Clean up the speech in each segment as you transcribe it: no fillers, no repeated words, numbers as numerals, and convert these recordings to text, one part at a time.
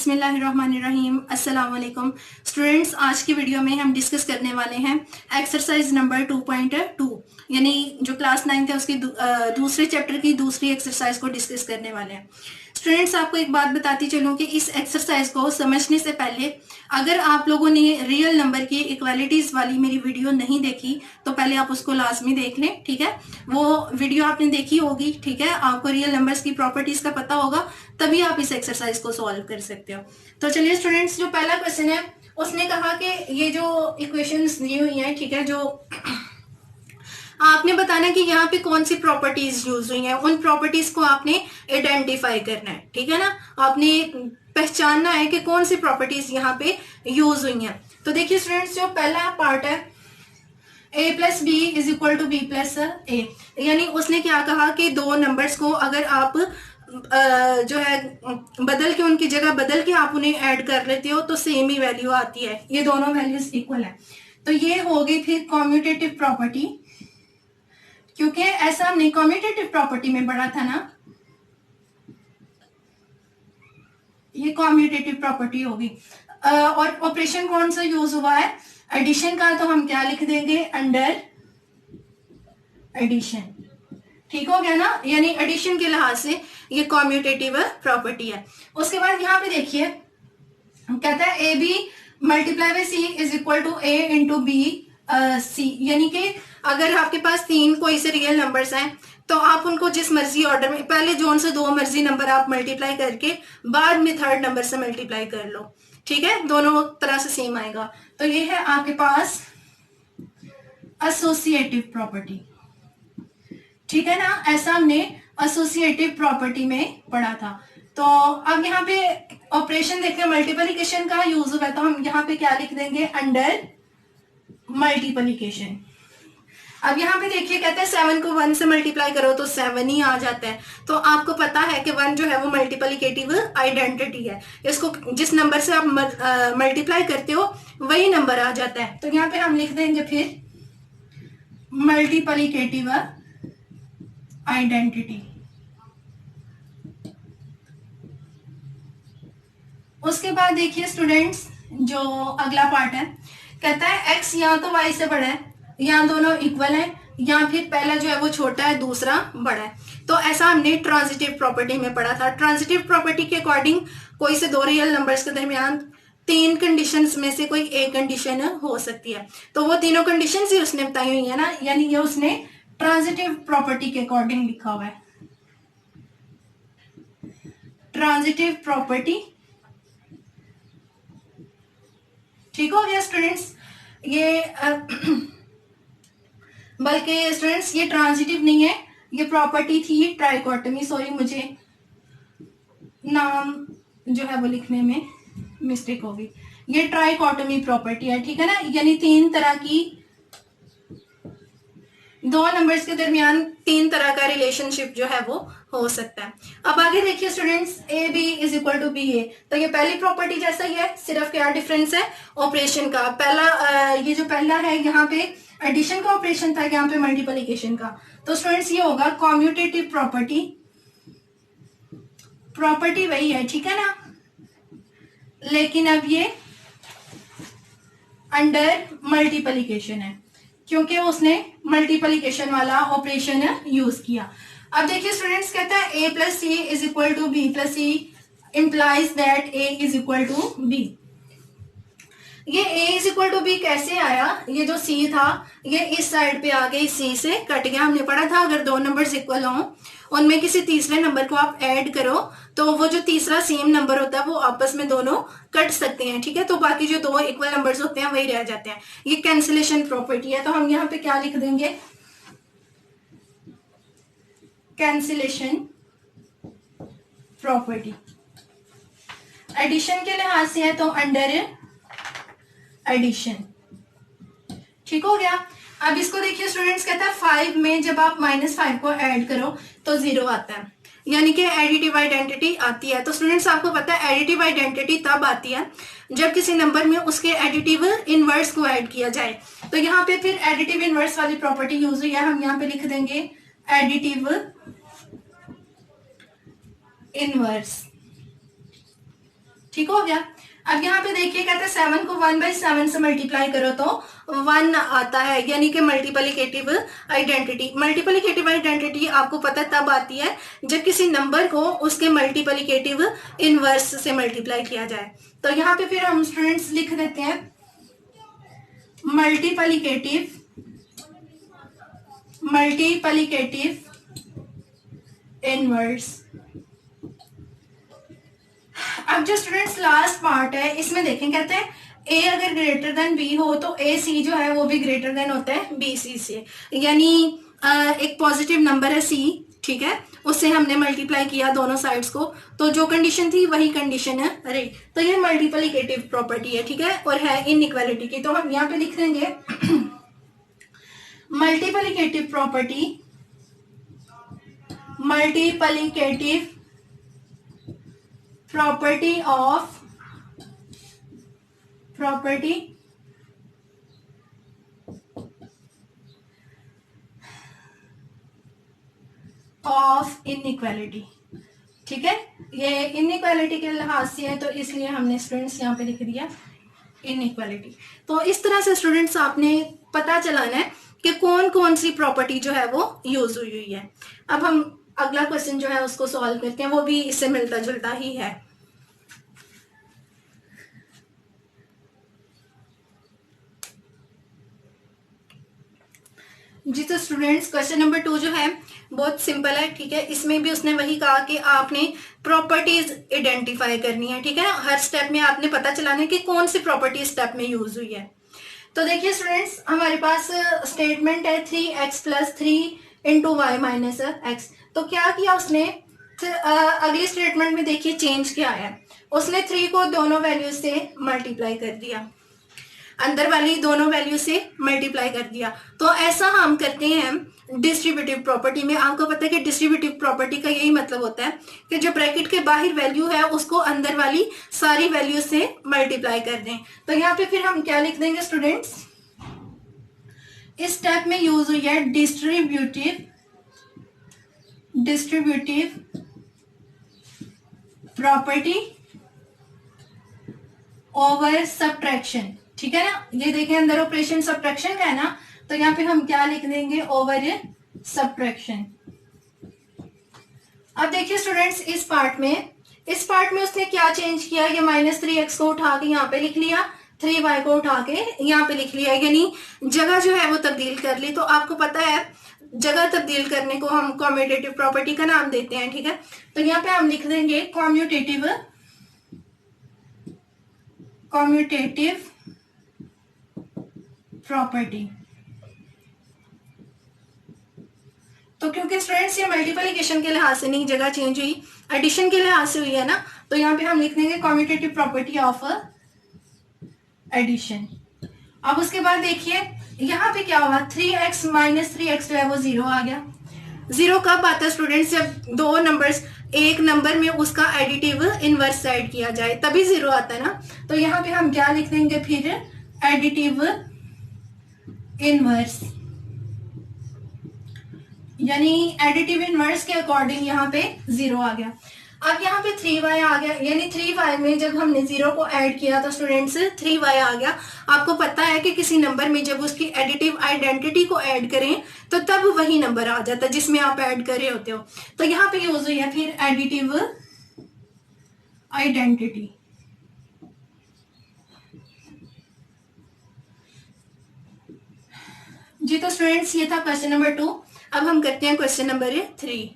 बिस्मिल्लाहिर्रहमानिर्रहीम। अस्सलाम वालेकुम स्टूडेंट्स, आज की वीडियो में हम डिस्कस करने वाले हैं एक्सरसाइज नंबर 2.2 यानी जो क्लास 9 है उसकी दूसरे चैप्टर की दूसरी एक्सरसाइज को डिस्कस करने वाले हैं। स्टूडेंट्स, आपको एक बात बताती चलूं कि इस एक्सरसाइज को समझने से पहले अगर आप लोगों ने रियल नंबर की इक्वालिटीज वाली मेरी वीडियो नहीं देखी तो पहले आप उसको लाजमी देख लें, ठीक है। वो वीडियो आपने देखी होगी, ठीक है, आपको रियल नंबर्स की प्रॉपर्टीज का पता होगा, तभी आप इस एक्सरसाइज को सॉल्व कर सकते हो। तो चलिए स्टूडेंट्स, जो पहला क्वेश्चन है उसने कहा कि ये जो इक्वेशंस दी हुई हैं, ठीक है, जो आपने बताना कि यहाँ पे कौन सी प्रॉपर्टीज यूज हुई हैं, उन प्रॉपर्टीज को आपने आइडेंटिफाई करना है, ठीक है ना। आपने पहचानना है कि कौन सी प्रॉपर्टीज यहाँ पे यूज हुई हैं। तो देखिए स्टूडेंट्स, जो पहला पार्ट है a plus B is equal to B plus A, यानी उसने क्या कहा कि दो नंबर्स को अगर आप जो है बदल के उनकी जगह बदल के आप उन्हें ऐड कर लेते हो तो सेम ही वैल्यू आती है, ये दोनों वैल्यूज इक्वल है। तो ये हो गई फिर कॉम्यूटेटिव प्रॉपर्टी, क्योंकि ऐसा हमने कॉम्यूटेटिव प्रॉपर्टी में पढ़ा था ना, ये कॉम्यूटेटिव प्रॉपर्टी होगी। और ऑपरेशन कौन सा यूज हुआ है, एडिशन का, तो हम क्या लिख देंगे, अंडर एडिशन, ठीक हो गया ना। यानी एडिशन के लिहाज से ये कॉम्यूटेटिव प्रॉपर्टी है। उसके बाद यहाँ पे देखिए कहता है A B multiply by C is equal to A into B C, यानी कि अगर आपके पास तीन कोई से रियल नंबर्स हैं तो आप उनको जिस मर्जी ऑर्डर में, पहले जोन से दो मर्जी नंबर आप मल्टीप्लाई करके बाद में थर्ड नंबर से मल्टीप्लाई कर लो, ठीक है, दोनों तरह से सेम आएगा। तो ये है आपके पास एसोसिएटिव प्रॉपर्टी, ठीक है ना, ऐसा हमने एसोसिएटिव प्रॉपर्टी में पढ़ा था। तो अब यहाँ पे ऑपरेशन देखिए मल्टीप्लिकेशन का यूज हुआ है, तो हम यहाँ पे क्या लिख देंगे, अंडर मल्टीप्लिकेशन। अब यहाँ पे देखिए कहते हैं 7 को 1 से मल्टीप्लाई करो तो 7 ही आ जाता है। तो आपको पता है कि 1 जो है वो मल्टीप्लिकेटिव आइडेंटिटी है, इसको जिस नंबर से आप मल्टीप्लाई करते हो वही नंबर आ जाता है। तो यहाँ पे हम लिख देंगे फिर मल्टीप्लिकेटिव आइडेंटिटी। उसके बाद देखिए स्टूडेंट्स, जो अगला पार्ट है कहता है x या तो y से बड़ा है या दोनों इक्वल है या फिर पहला जो है वो छोटा है दूसरा बड़ा है। तो ऐसा हमने ट्रांजिटिव प्रॉपर्टी में पढ़ा था। ट्रांजिटिव प्रॉपर्टी के अकॉर्डिंग कोई से दो रियल नंबर्स के दरमियान तीन कंडीशंस में से कोई एक कंडीशन हो सकती है, तो वो तीनों कंडीशंस ही उसने बताई हुई है ना, यानी ये उसने ट्रांजिटिव प्रॉपर्टी के अकॉर्डिंग लिखा हुआ है। ट्रांजिटिव प्रॉपर्टी, ठीक हो गया स्टूडेंट्स। ये बल्कि स्टूडेंट्स ये ट्रांजिटिव नहीं है, ये प्रॉपर्टी थी ट्राइकोटमी, सॉरी मुझे नाम जो है वो लिखने में मिस्टेक होगी। ये ट्राइकोटमी प्रॉपर्टी है, ठीक है ना, यानी तीन तरह की, दो नंबर्स के दरमियान तीन तरह का रिलेशनशिप जो है वो हो सकता है। अब आगे देखिए students, A B is equal to B A, तो ये पहली प्रॉपर्टी जैसा ही है, सिर्फ क्या डिफरेंस है, ऑपरेशन का। पहला ये जो पहला है यहाँ पे एडिशन का ऑपरेशन था, यहाँ पे मल्टीप्लिकेशन का। तो स्टूडेंट्स ये होगा कॉम्यूटेटिव प्रॉपर्टी, प्रॉपर्टी वही है, ठीक है ना, लेकिन अब ये अंडर मल्टीप्लिकेशन है क्योंकि उसने मल्टीप्लिकेशन वाला ऑपरेशन यूज किया। अब देखिए स्टूडेंट्स कहता है a plus C is equal to B plus C implies that a is equal to B. ये a is equal to B कैसे आया, ये जो c था ये इस साइड पे आ गई, c से कट गया। हमने पढ़ा था अगर दो नंबर्स इक्वल हों उनमें किसी तीसरे नंबर को आप ऐड करो तो वो जो तीसरा सेम नंबर होता है वो आपस में दोनों कट सकते हैं, ठीक है, तो बाकी जो दो इक्वल नंबर्स होते हैं वही रह जाते हैं। ये कैंसिलेशन प्रॉपर्टी है, तो हम यहाँ पे क्या लिख देंगे, कैंसिलेशन प्रॉपर्टी। एडिशन के लिहाज से है तो अंडर एडिशन, ठीक हो गया। अब इसको देखिए स्टूडेंट्स, कहता है 5 में जब आप -5 को ऐड करो तो 0 आता है, यानी कि एडिटिव आइडेंटिटी आती है। तो स्टूडेंट्स आपको पता है एडिटिव आइडेंटिटी तब आती है जब किसी नंबर में उसके एडिटिव इनवर्स को ऐड किया जाए। तो यहाँ पे फिर एडिटिव इनवर्स वाली प्रॉपर्टी यूज हुई है, हम यहाँ पे लिख देंगे एडिटिव इनवर्स, ठीक हो गया। अब यहाँ पे देखिए कहते हैं 7 को 1/7 से मल्टीप्लाई करो तो 1 आता है, यानी कि मल्टीप्लिकेटिव आइडेंटिटी। मल्टीप्लिकेटिव आइडेंटिटी आपको पता तब आती है जब किसी नंबर को उसके मल्टीप्लिकेटिव इनवर्स से मल्टीप्लाई किया जाए। तो यहाँ पे फिर हम स्टूडेंट्स लिख देते हैं मल्टीप्लिकेटिव इनवर्स। अब जो स्टूडेंट्स लास्ट पार्ट है इसमें देखें, कहते हैं ए अगर ग्रेटर देन बी हो तो ए सी जो है वो भी ग्रेटर देन होता है बी सी से, यानी एक पॉजिटिव नंबर है सी, ठीक है, उससे हमने मल्टीप्लाई किया दोनों साइड्स को, तो जो कंडीशन थी वही कंडीशन है राइट। तो ये मल्टीप्लिकेटिव प्रॉपर्टी है, ठीक है, और है इनइक्वालिटी की। तो हम यहाँ पे लिख देंगे मल्टीप्लिकेटिव प्रॉपर्टी ऑफ इनइक्वालिटी, ठीक है, ये इनइक्वालिटी के लिहाज से है तो इसलिए हमने स्टूडेंट्स यहाँ पे लिख दिया इनइक्वालिटी। तो इस तरह से स्टूडेंट्स आपने पता चलाना है कि कौन कौन सी प्रॉपर्टी जो है वो यूज हुई है। अब हम अगला क्वेश्चन जो है उसको सॉल्व करते हैं, वो भी इससे मिलता जुलता ही है। जी तो स्टूडेंट्स क्वेश्चन नंबर 2 जो है बहुत सिंपल है, ठीक है, इसमें भी उसने वही कहा कि आपने प्रॉपर्टीज आइडेंटिफाई करनी है, ठीक है, हर स्टेप में आपने पता चलाना है कि कौन सी प्रॉपर्टी स्टेप में यूज हुई है। तो देखिए स्टूडेंट्स हमारे पास स्टेटमेंट है 3x + 3 × y - x। तो क्या किया उसने, अगली स्टेटमेंट में देखिए चेंज क्या है, उसने 3 को दोनों वैल्यू से मल्टीप्लाई कर दिया, अंदर वाली दोनों वैल्यू से मल्टीप्लाई कर दिया। तो ऐसा हम करते हैं डिस्ट्रीब्यूटिव प्रॉपर्टी में। आपको पता है कि डिस्ट्रीब्यूटिव प्रॉपर्टी का यही मतलब होता है कि जो ब्रैकेट के बाहर वैल्यू है उसको अंदर वाली सारी वैल्यू से मल्टीप्लाई कर दें। तो यहाँ पे फिर हम क्या लिख देंगे स्टूडेंट्स, इस स्टेप में यूज हुई है डिस्ट्रीब्यूटिव प्रॉपर्टी ओवर सब्ट्रैक्शन, ठीक है ना, ये देखें अंदर ऑपरेशन सब्ट्रैक्शन का है ना, तो यहाँ पे हम क्या लिख देंगे, ओवर सब्ट्रैक्शन। अब देखिए स्टूडेंट्स इस पार्ट में उसने क्या चेंज किया, ये -3x को उठा के यहाँ पे लिख लिया, 3y को उठा के यहाँ पे लिख लिया, यानी जगह जो है वो तब्दील कर ली। तो आपको पता है जगह तब्दील करने को हम कम्यूटेटिव प्रॉपर्टी का नाम देते हैं, ठीक है। तो यहाँ पे हम लिख देंगे कम्यूटेटिव प्रॉपर्टी। तो क्योंकि स्टूडेंट्स ये मल्टीप्लिकेशन के लिहाज से नहीं जगह चेंज हुई, एडिशन के लिहाज से हुई है ना, तो यहाँ पे हम लिख देंगे कम्यूटेटिव प्रॉपर्टी ऑफ एडिशन। अब उसके बाद देखिए यहाँ पे क्या हुआ, 3x - 3x जो है वो 0 आ गया। 0 कब आता है स्टूडेंट्स, जब दो नंबर्स एक नंबर में उसका एडिटिव इनवर्स ऐड किया जाए तभी 0 आता है ना। तो यहाँ पे हम क्या लिख देंगे फिर, एडिटिव इनवर्स, यानी एडिटिव इनवर्स के अकॉर्डिंग यहाँ पे 0 आ गया। अब यहाँ पे 3y आ गया, यानी 3y में जब हमने 0 को ऐड किया तो स्टूडेंट्स 3y आ गया। आपको पता है कि किसी नंबर में जब उसकी एडिटिव आइडेंटिटी को ऐड करें तो तब वही नंबर आ जाता है जिसमें आप ऐड कर रहे होते हो। तो यहाँ पे यूज हुई है फिर एडिटिव आइडेंटिटी। जी तो स्टूडेंट्स ये था क्वेश्चन नंबर 2। अब हम करते हैं क्वेश्चन नंबर 3।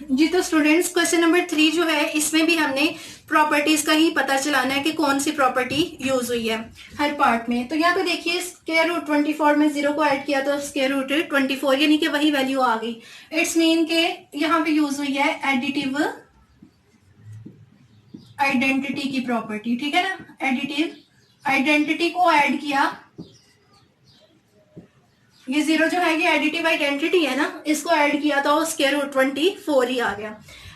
जी तो स्टूडेंट्स क्वेश्चन नंबर 3 जो है इसमें भी हमने प्रॉपर्टीज का ही पता चलाना है कि कौन सी प्रॉपर्टी यूज हुई है हर पार्ट में। तो यहाँ पे देखिए स्क्वायर रूट 24 में 0 को ऐड किया तो स्क्वायर रूट 24 यानी कि वही वैल्यू आ गई। इट्स मीन के यहाँ पे यूज हुई है एडिटिव आइडेंटिटी की प्रॉपर्टी, ठीक है ना, एडिटिव आइडेंटिटी को ऐड किया। ये 0 जो है ये एडिटिव आइडेंटिटी है ना, इसको ऐड किया तो स्क्वायर रूट 24 ही आ गया।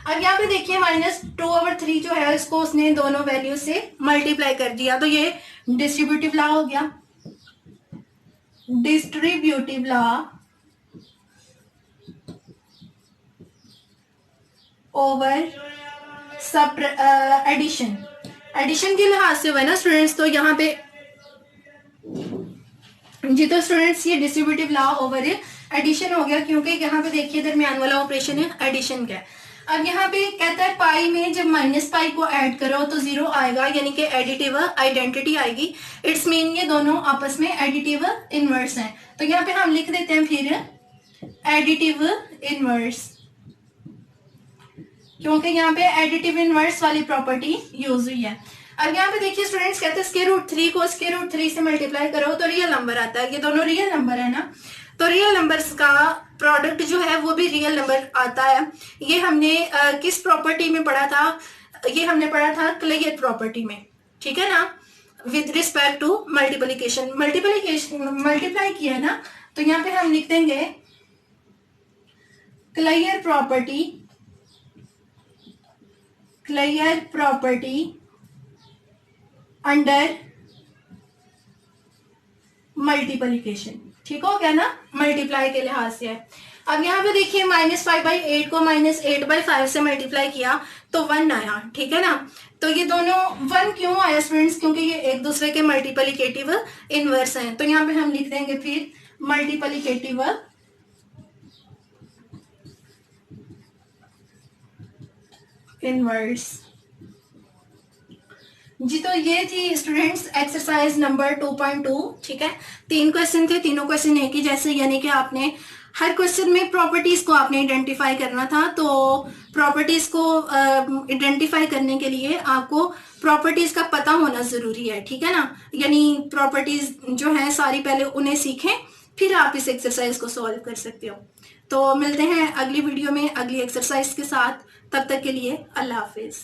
अब यहाँ पे देखिए -2/3 जो है इसको उसने दोनों वैल्यू से मल्टीप्लाई कर दिया, तो ये डिस्ट्रीब्यूटिव लॉ हो गया। डिस्ट्रीब्यूटिव लॉ ओवर सब एडिशन, एडिशन के लिहाज से हुआ ना स्टूडेंट्स, तो यहाँ पे जी तो स्टूडेंट्स ये डिस्ट्रीब्यूटिव लॉ ओवर एडिशन हो गया, क्योंकि यहाँ पे देखिए दरमियान वाला ऑपरेशन है एडिशन का। अब यहाँ पे कहता है पाई में जब माइनस पाई को ऐड करो तो जीरो आएगा, यानी कि एडिटिव आइडेंटिटी आएगी। इट्स मीन ये दोनों आपस में एडिटिव इनवर्स हैं, तो यहाँ पे हम लिख देते हैं फिर एडिटिव इनवर्स, क्योंकि यहाँ पे एडिटिव इनवर्स वाली प्रॉपर्टी यूज हुई है। अब यहाँ पे देखिए स्टूडेंट्स कहते हैं स्क्वायर रूट 3 को स्क्वायर रूट 3 से मल्टीप्लाई करो तो रियल नंबर आता है। ये दोनों रियल नंबर है ना, तो रियल नंबर्स का प्रोडक्ट जो है वो भी रियल नंबर आता है। ये हमने किस प्रॉपर्टी में पढ़ा था, ये हमने पढ़ा था क्लेयर प्रॉपर्टी में, ठीक है ना, with respect to multiplication. Multiply किया है ना, तो यहाँ पे हम लिख देंगे क्लेयर प्रॉपर्टी अंडर मल्टीप्लीकेशन, ठीक हो गया ना, मल्टीप्लाई के लिहाज से है। अब यहाँ पे देखिए -5/8 को -8/5 से मल्टीप्लाई किया तो 1 आया, ठीक है ना। तो ये दोनों 1 क्यों आया स्टूडेंट्स, क्योंकि ये एक दूसरे के मल्टीप्लिकेटिव इनवर्स हैं। तो यहाँ पे हम लिख देंगे फिर मल्टीप्लिकेटिव इनवर्स जी। तो ये थी स्टूडेंट्स एक्सरसाइज नंबर 2.2, ठीक है। 3 क्वेश्चन थे, तीनों क्वेश्चन एक ही जैसे, यानी कि आपने हर क्वेश्चन में प्रॉपर्टीज को आपने आइडेंटिफाई करना था। तो प्रॉपर्टीज को आइडेंटिफाई करने के लिए आपको प्रॉपर्टीज का पता होना जरूरी है, ठीक है ना। यानी प्रॉपर्टीज जो है सारी पहले उन्हें सीखें, फिर आप इस एक्सरसाइज को सॉल्व कर सकते हो। तो मिलते हैं अगली वीडियो में अगली एक्सरसाइज के साथ, तब तक के लिए अल्लाह हाफिज।